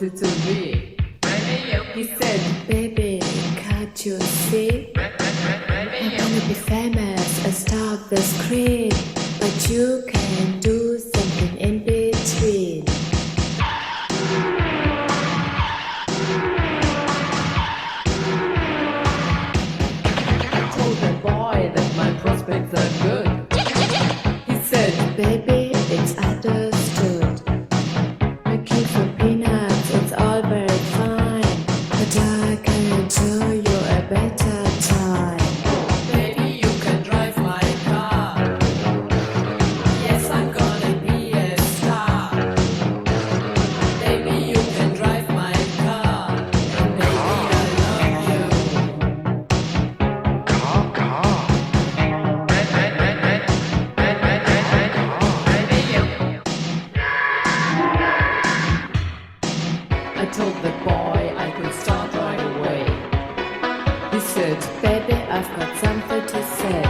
wanted to be. He said, Baby, can't you see? I'm gonna be famous and stop the screen, but you can do something in between. I told the boy that my prospects are good. He said, Baby, it's understood. Making for peanuts, it's all very fine, but I can show you a better time. baby, you can drive my car. Yes, I'm gonna be a star. Baby, you can drive my car. And baby, I love you. I told the boy I could start right away. He said, Baby, I've got something to say.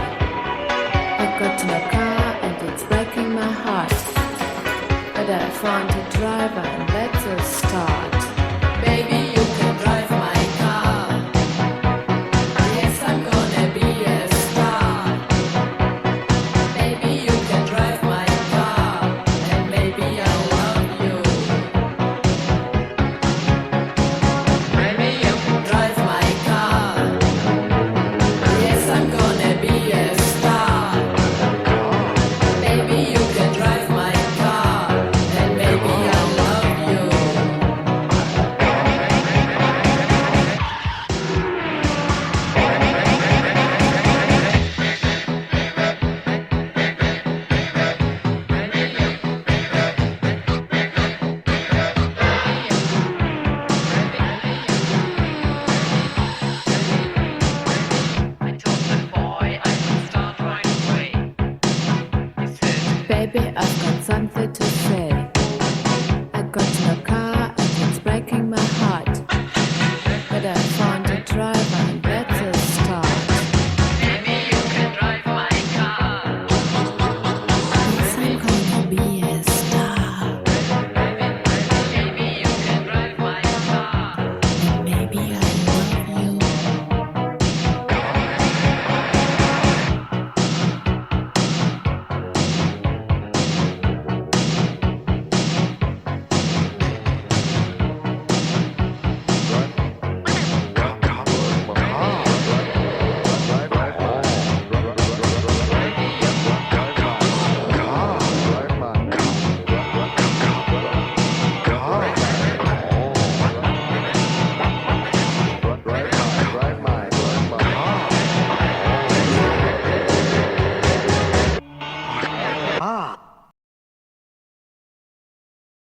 I got in a car and it's breaking my heart, but I found a driver and let's us start. baby, you can drive my car. Yes, I'm gonna be a star. Baby, you can drive my car. And baby, I love you. Baby, you can drive my car. Yes, I'm gonna be a star. Baby, you can drive my car. And baby, I love you. I told the boy I could start right away. He said, Baby, I've got something to say. I got in a car and it's breaking my heart, but I found a driver